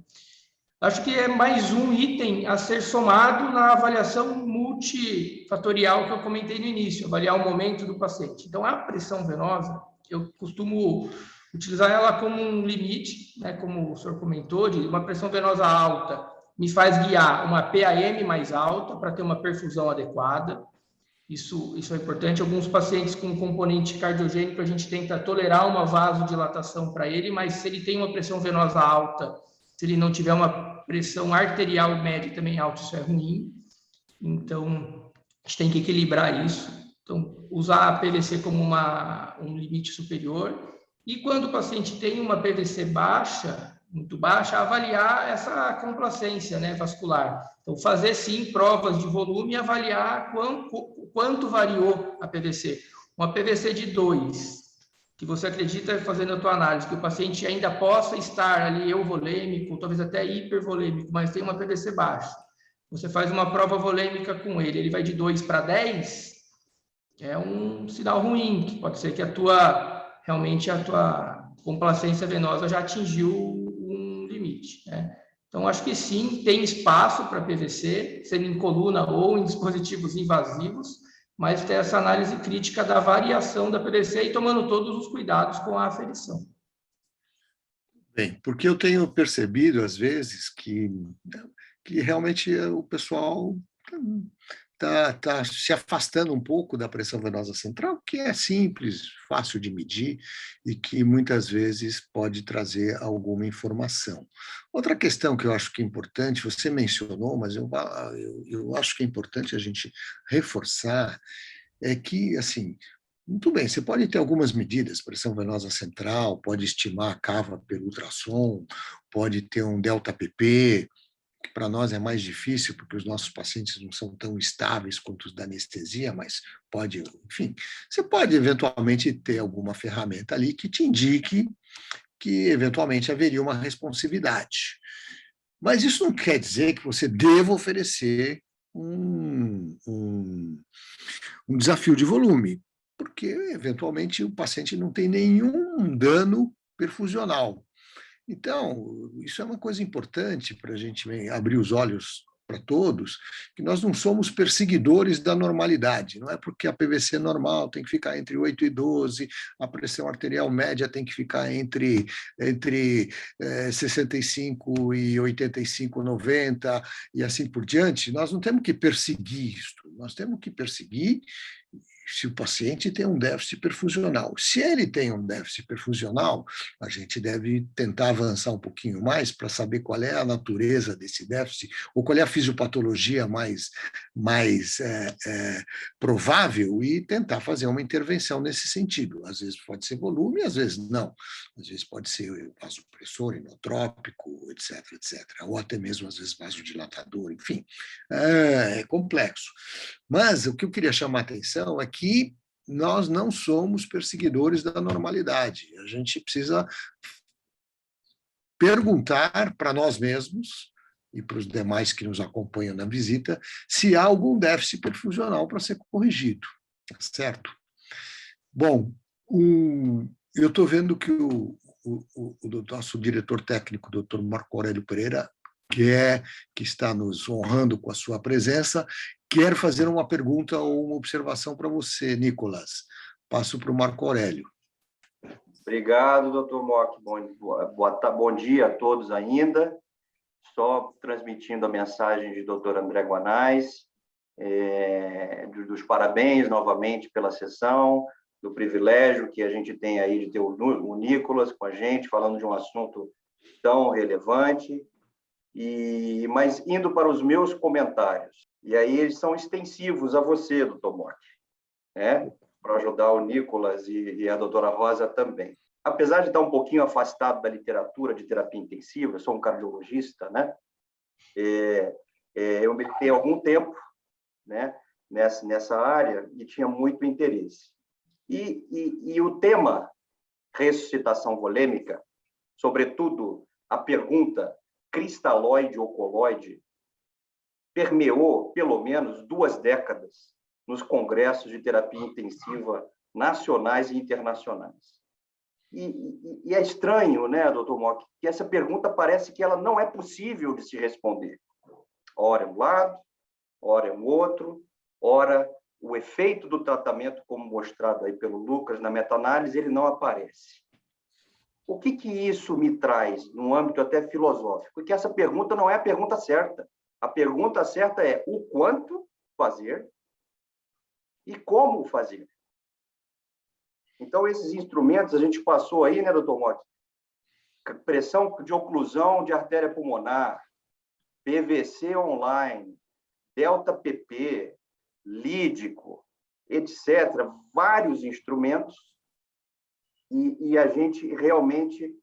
Acho que é mais um item a ser somado na avaliação multifatorial que eu comentei no início, avaliar o momento do paciente. Então, a pressão venosa, eu costumo utilizar ela como um limite, né, como o senhor comentou, de uma pressão venosa alta me faz guiar uma PAM mais alta para ter uma perfusão adequada. Isso é importante. Alguns pacientes com componente cardiogênico, a gente tenta tolerar uma vasodilatação para ele, mas se ele tem uma pressão venosa alta, se ele não tiver uma pressão arterial média também alta, isso é ruim. Então, a gente tem que equilibrar isso. Então, usar a PVC como um limite superior. E quando o paciente tem uma PVC baixa, muito baixa, avaliar essa complacência, né, vascular. Então, fazer sim provas de volume e avaliar quanto variou a PVC. Uma PVC de 2, que você acredita, fazendo a tua análise, que o paciente ainda possa estar ali euvolêmico, talvez até hipervolêmico, mas tem uma PVC baixa. Você faz uma prova volêmica com ele vai de 2 para 10, é um sinal ruim, que pode ser que realmente a tua complacência venosa já atingiu um limite, né? Então, acho que sim, tem espaço para PVC, sendo em coluna ou em dispositivos invasivos, mas ter essa análise crítica da variação da PVC e tomando todos os cuidados com a aferição. Bem, porque eu tenho percebido, às vezes, que realmente o pessoal tá se afastando um pouco da pressão venosa central, que é simples, fácil de medir e que muitas vezes pode trazer alguma informação. Outra questão que eu acho que é importante, você mencionou, mas eu acho que é importante a gente reforçar, é que, assim, muito bem, você pode ter algumas medidas, pressão venosa central, pode estimar a cava pelo ultrassom, pode ter um delta-PP, que para nós é mais difícil, porque os nossos pacientes não são tão estáveis quanto os da anestesia, mas pode, enfim, você pode eventualmente ter alguma ferramenta ali que te indique que eventualmente haveria uma responsividade. Mas isso não quer dizer que você deva oferecer um desafio de volume, porque eventualmente o paciente não tem nenhum dano perfusional. Então, isso é uma coisa importante para a gente abrir os olhos para todos, que nós não somos perseguidores da normalidade. Não é porque a PVC normal tem que ficar entre 8 e 12, a pressão arterial média tem que ficar entre 65 e 85, 90 e assim por diante. Nós não temos que perseguir isso. Nós temos que perseguir se o paciente tem um déficit perfusional. Se ele tem um déficit perfusional, a gente deve tentar avançar um pouquinho mais para saber qual é a natureza desse déficit ou qual é a fisiopatologia mais provável e tentar fazer uma intervenção nesse sentido. Às vezes pode ser volume, às vezes não. Às vezes pode ser vasopressor, inotrópico, etc., etc. Ou até mesmo, às vezes, vasodilatador, enfim. É complexo. Mas o que eu queria chamar a atenção é que nós não somos perseguidores da normalidade. A gente precisa perguntar para nós mesmos e para os demais que nos acompanham na visita se há algum déficit perfusional para ser corrigido, certo? Bom, eu estou vendo que o nosso diretor técnico, o Dr. Marco Aurélio Pereira, que está nos honrando com a sua presença, quer fazer uma pergunta ou uma observação para você, Nicolas. Passo para o Marco Aurélio. Obrigado, doutor Mock. Bom dia a todos ainda. Só transmitindo a mensagem de doutor André Guanais, dos parabéns novamente pela sessão, do privilégio que a gente tem aí de ter o Nicolas com a gente, falando de um assunto tão relevante. Mas indo para os meus comentários, e aí eles são extensivos a você, doutor Mock, né? Para ajudar o Nicolas e a doutora Rosa também. Apesar de estar um pouquinho afastado da literatura de terapia intensiva, eu sou um cardiologista, né? Eu meditei algum tempo, né, nessa área e tinha muito interesse. E o tema ressuscitação volêmica, sobretudo a pergunta cristalóide ou coloide, permeou pelo menos 2 décadas nos congressos de terapia intensiva nacionais e internacionais. E é estranho, né, doutor Mock, que essa pergunta parece que ela não é possível de se responder. Ora é um lado, ora é um outro, ora o efeito do tratamento, como mostrado aí pelo Lucas na meta-análise, ele não aparece. O que isso me traz, num âmbito até filosófico? Que essa pergunta não é a pergunta certa. A pergunta certa é o quanto fazer e como fazer. Então, esses instrumentos, a gente passou aí, né, doutor Mock? Pressão de oclusão de artéria pulmonar, PVC online, delta-PP, lídico, etc. Vários instrumentos. E a gente realmente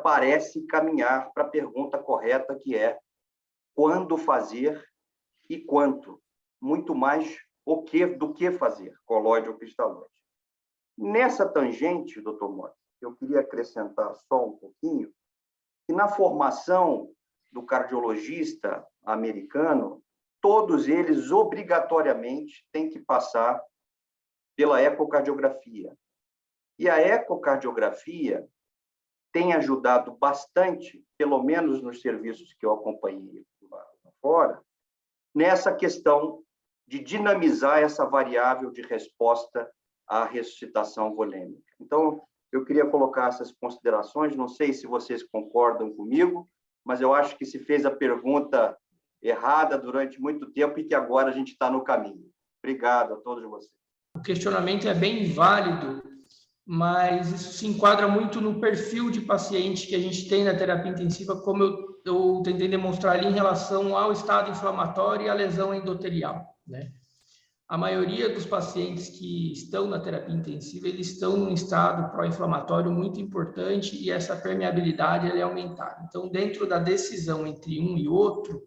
parece caminhar para a pergunta correta, que é quando fazer e quanto. Muito mais do que fazer, colóide ou cristalóide. Nessa tangente, doutor Mock, eu queria acrescentar só um pouquinho, que na formação do cardiologista americano, todos eles obrigatoriamente têm que passar pela ecocardiografia. E a ecocardiografia tem ajudado bastante, pelo menos nos serviços que eu acompanhei lá fora, nessa questão de dinamizar essa variável de resposta à ressuscitação volêmica. Então, eu queria colocar essas considerações, não sei se vocês concordam comigo, mas eu acho que se fez a pergunta errada durante muito tempo e que agora a gente está no caminho. Obrigado a todos vocês. O questionamento é bem válido, mas isso se enquadra muito no perfil de paciente que a gente tem na terapia intensiva, como eu tentei demonstrar ali em relação ao estado inflamatório e à lesão endotelial, né? A maioria dos pacientes que estão na terapia intensiva, eles estão num estado pró-inflamatório muito importante e essa permeabilidade ela é aumentada. Então, dentro da decisão entre um e outro,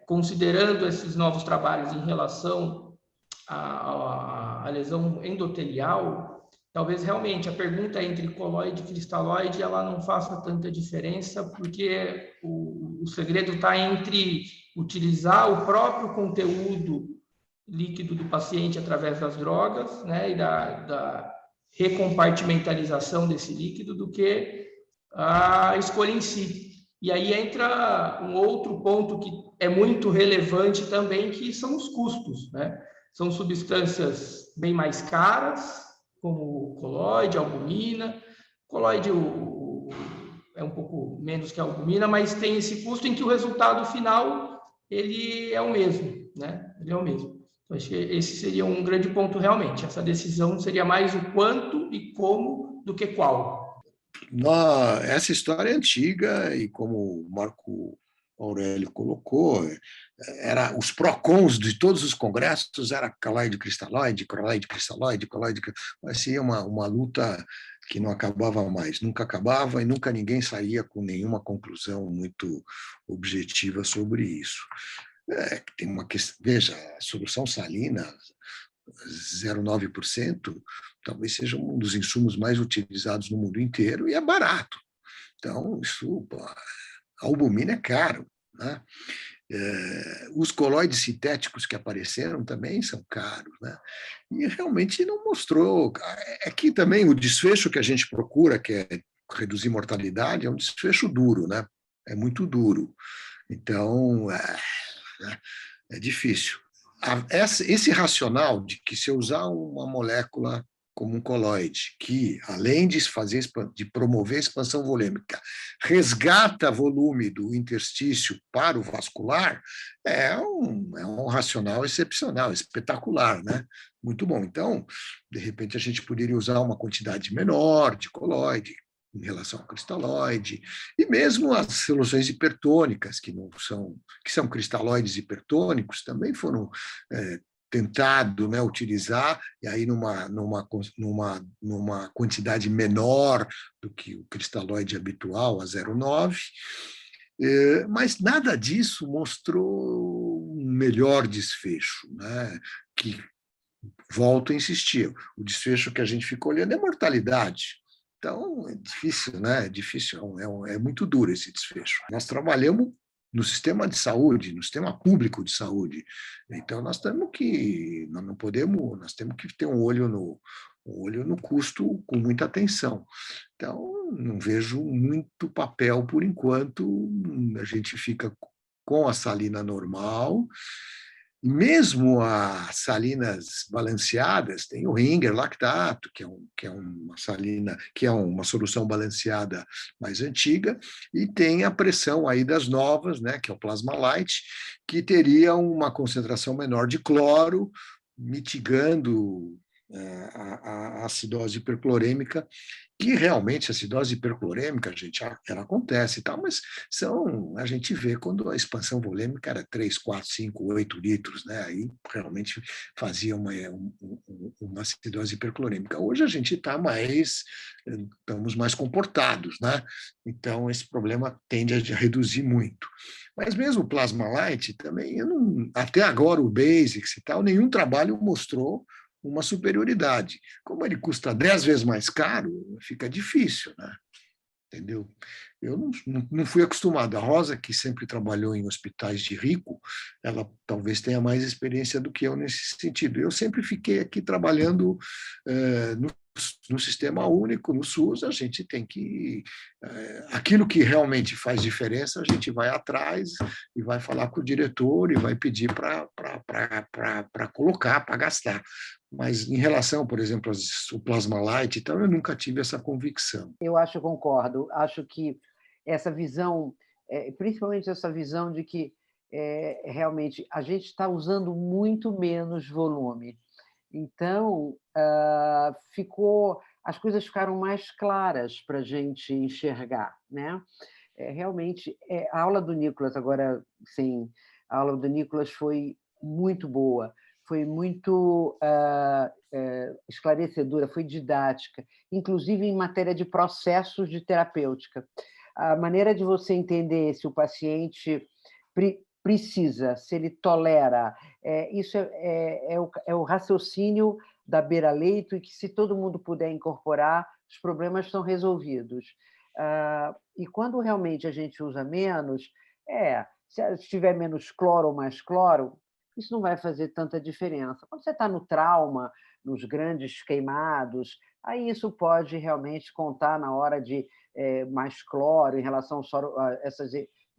considerando esses novos trabalhos em relação à lesão endotelial, talvez realmente a pergunta entre coloide e cristalóide ela não faça tanta diferença, porque o segredo está entre utilizar o próprio conteúdo líquido do paciente através das drogas, né, e da recompartimentalização desse líquido, do que a escolha em si. E aí entra um outro ponto que é muito relevante também, que são os custos, né? São substâncias bem mais caras, como coloide, albumina. Coloide é um pouco menos que a albumina, mas tem esse custo em que o resultado final ele é o mesmo, né? Ele é o mesmo. Então, acho que esse seria um grande ponto realmente. Essa decisão seria mais o quanto e como do que qual. Essa história é antiga e, como o Marco Aurélio colocou, os pró-cons de todos os congressos era coloide cristalóide, coloide cristalóide, coloide. Parecia uma luta que não acabava mais, nunca acabava e nunca ninguém saía com nenhuma conclusão muito objetiva sobre isso. Tem uma questão, veja, a solução salina 0,9% talvez seja um dos insumos mais utilizados no mundo inteiro e é barato. Então, isso, a albumina é caro, né? Os coloides sintéticos que apareceram também são caros, né? E realmente não mostrou. Aqui também o desfecho que a gente procura, que é reduzir mortalidade, é um desfecho duro, né? É muito duro. Então, é difícil. Esse racional de que se eu usar uma molécula como um coloide, que, além de promover a expansão volêmica, resgata volume do interstício para o vascular, é um racional excepcional, espetacular, né? Muito bom. Então, de repente, a gente poderia usar uma quantidade menor de coloide em relação ao cristalóide, e mesmo as soluções hipertônicas, que são cristalóides hipertônicos, também foram tentado, né, utilizar, e aí numa quantidade menor do que o cristalóide habitual, a 0,9, mas nada disso mostrou um melhor desfecho, né, que, volto a insistir, o desfecho que a gente ficou olhando é mortalidade. Então, é difícil, né? É difícil, é muito duro esse desfecho. Nós trabalhamos no sistema de saúde, no sistema público de saúde. Então, nós temos que ter um olho no custo com muita atenção. Então, não vejo muito papel por enquanto. A gente fica com a salina normal. Mesmo as salinas balanceadas, tem o Ringer lactato, que é uma salina, que é uma solução balanceada mais antiga, e tem a pressão aí das novas, né, que é o Plasma Light, que teria uma concentração menor de cloro, mitigando a acidose hiperclorêmica, que realmente a acidose hiperclorêmica, gente, ela acontece e tal, mas a gente vê quando a expansão volêmica era 3, 4, 5, 8 litros, né? Aí realmente fazia uma acidose hiperclorêmica. Hoje a gente estamos mais comportados, né? Então esse problema tende a reduzir muito. Mas mesmo o Plasma Light também, até agora o Basics e tal, nenhum trabalho mostrou uma superioridade. Como ele custa 10 vezes mais caro, fica difícil, né? Entendeu? Eu não fui acostumado. A Rosa, que sempre trabalhou em hospitais de rico, ela talvez tenha mais experiência do que eu nesse sentido. Eu sempre fiquei aqui trabalhando no sistema único, no SUS. A gente tem que... aquilo que realmente faz diferença, a gente vai atrás e vai falar com o diretor e vai pedir para colocar, para gastar. Mas em relação, por exemplo, ao Plasma Light, então, eu nunca tive essa convicção. Eu concordo. Acho que essa visão principalmente essa visão de que realmente a gente está usando muito menos volume. Então, as coisas ficaram mais claras para a gente enxergar, né? Realmente, a aula do Nicolas, agora, sim, a aula do Nicolas foi muito boa, foi muito esclarecedora, foi didática, inclusive em matéria de processos de terapêutica. A maneira de você entender se o paciente precisa, se ele tolera, isso é o raciocínio da beira-leito, e que, se todo mundo puder incorporar, os problemas estão resolvidos. E quando realmente a gente usa menos, se tiver menos cloro ou mais cloro, isso não vai fazer tanta diferença. Quando você está no trauma, nos grandes queimados, aí isso pode realmente contar na hora de mais cloro em relação a essas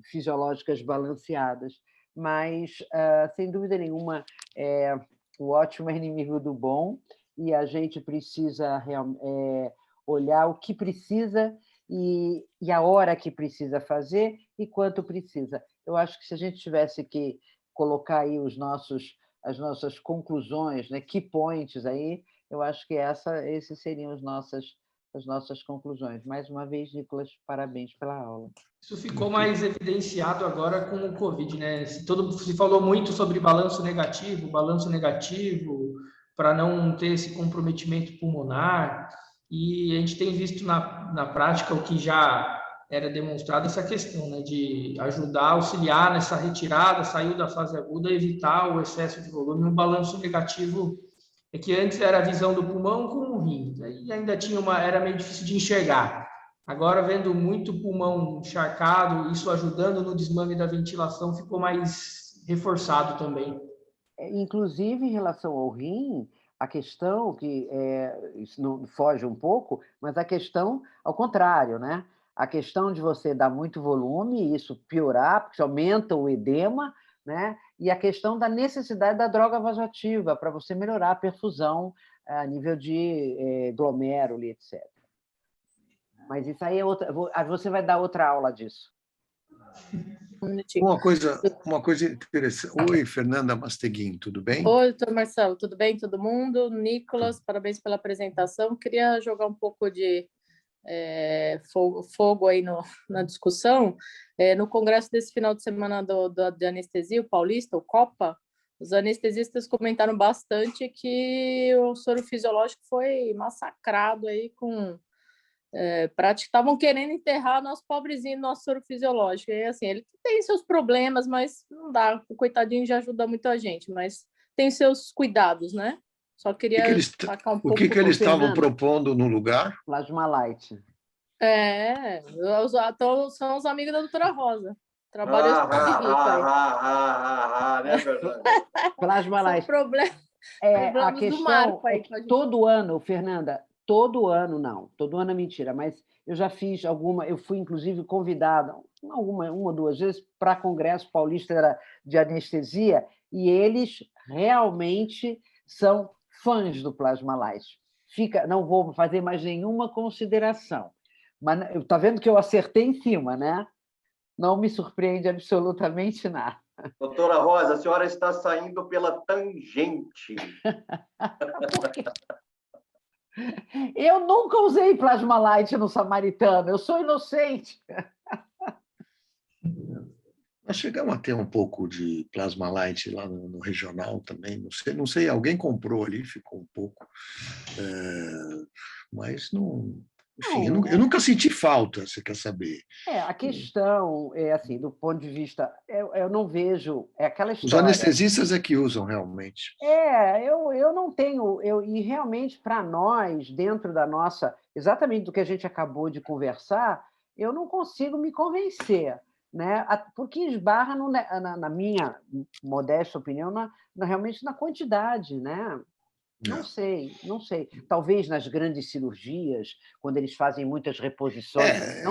fisiológicas balanceadas. Mas, sem dúvida nenhuma, o ótimo é inimigo do bom, e a gente precisa olhar o que precisa e a hora que precisa fazer e quanto precisa. Eu acho que, se a gente tivesse que colocar aí as nossas conclusões, né, key points aí, eu acho que esses seriam as nossas conclusões. Mais uma vez, Nicolas, parabéns pela aula. Isso ficou mais evidenciado agora com o Covid, né? Se falou muito sobre balanço negativo para não ter esse comprometimento pulmonar, e a gente tem visto na prática o que já era demonstrado, essa questão, né, de ajudar, auxiliar nessa retirada, saiu da fase aguda, evitar o excesso de volume. O balanço negativo é que antes era a visão do pulmão com o rim, e ainda era meio difícil de enxergar. Agora, vendo muito pulmão encharcado, isso ajudando no desmame da ventilação, ficou mais reforçado também. Inclusive, em relação ao rim, a questão que isso não foge um pouco, mas a questão ao contrário, né? A questão de você dar muito volume e isso piorar, porque aumenta o edema, né? E a questão da necessidade da droga vasoativa para você melhorar a perfusão a nível de glomérulo, etc. Mas isso aí é outra. Você vai dar outra aula disso. Uma coisa interessante. Oi, Fernanda Masteguin, tudo bem? Oi, doutor Marcelo, tudo bem, todo mundo? Nicolas, parabéns pela apresentação. Queria jogar um pouco de fogo aí na discussão. No congresso desse final de semana de anestesia, o Paulista, o Copa, os anestesistas comentaram bastante que o soro fisiológico foi massacrado aí com... estavam querendo enterrar nosso pobrezinho, nosso soro fisiológico. E, assim, ele tem seus problemas, mas não dá. O coitadinho já ajuda muito a gente, mas tem seus cuidados, né? Só queria tacar um pouco... O que eles estavam propondo no lugar? Plasma Light. São os amigos da doutora Rosa. Trabalhou né, Fernanda? Plasma Light. A questão é que todo ano, Fernanda, todo ano é mentira, mas eu já fiz eu fui inclusive convidada uma ou duas vezes para Congresso Paulista de Anestesia, e eles realmente são fãs do Plasma Light. Não vou fazer mais nenhuma consideração, mas está vendo que eu acertei em cima, né? Não me surpreende absolutamente nada. Doutora Rosa, a senhora está saindo pela tangente. Eu nunca usei Plasma Light no Samaritano, eu sou inocente. Nós chegamos a ter um pouco de Plasma Light lá no regional também. Não sei, alguém comprou ali, ficou um pouco. Mas não. Enfim, eu nunca senti falta, você quer saber. A questão é assim, do ponto de vista, eu não vejo aquela história. Os anestesistas é que usam realmente. Eu não tenho, e realmente para nós, dentro da nossa, exatamente do que a gente acabou de conversar, eu não consigo me convencer, né? Porque esbarra na minha modesta opinião, realmente na quantidade, né? Não sei. Talvez nas grandes cirurgias, quando eles fazem muitas reposições,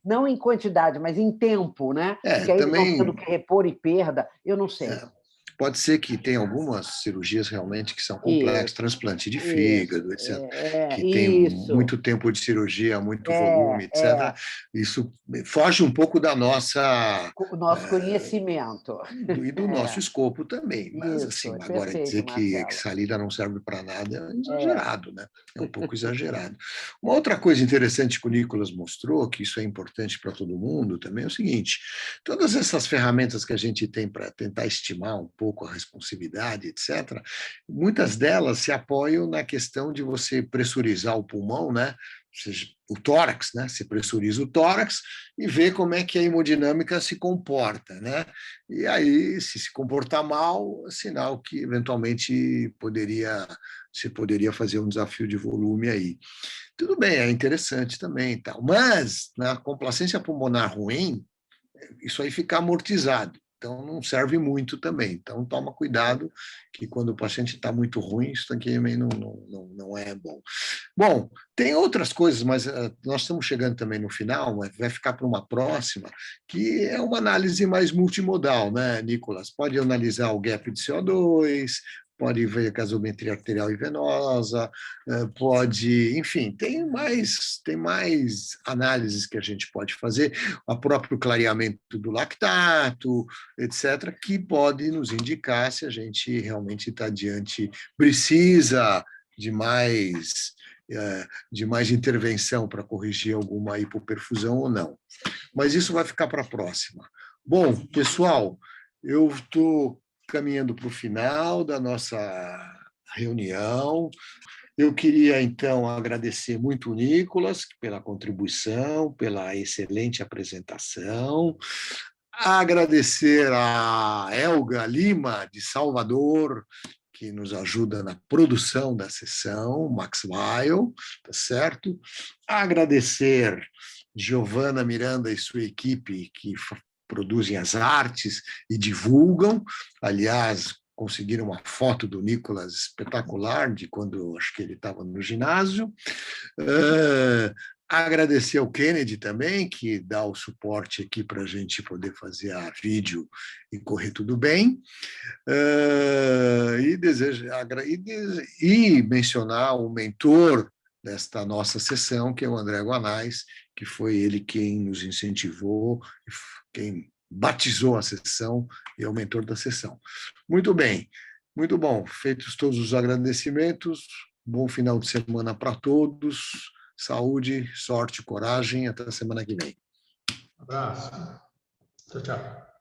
não em quantidade, mas em tempo, né? Porque aí também... eles vão tendo que repor e perda, eu não sei. pode ser que tenha algumas cirurgias realmente que são complexas, transplante de fígado, etc., que tem muito tempo de cirurgia, muito volume, etc. Isso foge um pouco da nossa... O nosso conhecimento. E do nosso escopo também. Mas, Isso, assim, agora perfeito, dizer que Marcelo. salida não serve para nada é exagerado, né? É um pouco exagerado. Uma outra coisa interessante que o Nicolas mostrou, que isso é importante para todo mundo também, é o seguinte: todas essas ferramentas que a gente tem para tentar estimar um pouco a responsividade, etc., muitas delas se apoiam na questão de você pressurizar o pulmão, né? Ou seja, o tórax, né? Você pressuriza o tórax e vê como é que a hemodinâmica se comporta, né? E aí, se comportar mal, é sinal que eventualmente se poderia fazer um desafio de volume aí. Tudo bem, é interessante também, tal. Mas na complacência pulmonar ruim, isso aí fica amortizado. Então, não serve muito também. Então, toma cuidado, que quando o paciente está muito ruim, isso aqui também não é bom. Bom, tem outras coisas, mas nós estamos chegando também no final, mas vai ficar para uma próxima, que é uma análise mais multimodal, né, Nicolas? Pode analisar o gap de CO2, pode ver gasometria arterial e venosa, pode, enfim, tem mais análises que a gente pode fazer, o próprio clareamento do lactato, etc., que pode nos indicar se a gente realmente está diante, precisa de mais intervenção para corrigir alguma hipoperfusão ou não. Mas isso vai ficar para a próxima. Bom, pessoal, eu estou caminhando para o final da nossa reunião. Eu queria, então, agradecer muito o Nicolas pela contribuição, pela excelente apresentação, agradecer a Elga Lima, de Salvador, que nos ajuda na produção da sessão, Max Weil, tá certo? Agradecer Giovana Miranda e sua equipe, que produzem as artes e divulgam. Aliás, conseguiram uma foto do Nicolas espetacular, de quando acho que ele estava no ginásio. Agradecer ao Kennedy também, que dá o suporte aqui para a gente poder fazer a vídeo e correr tudo bem. E mencionar o mentor desta nossa sessão, que é o André Guanais, que foi ele quem nos incentivou, quem batizou a sessão e é o mentor da sessão. Muito bem, muito bom. Feitos todos os agradecimentos, bom final de semana para todos. Saúde, sorte, coragem. Até a semana que vem. Um abraço. Tchau, tchau.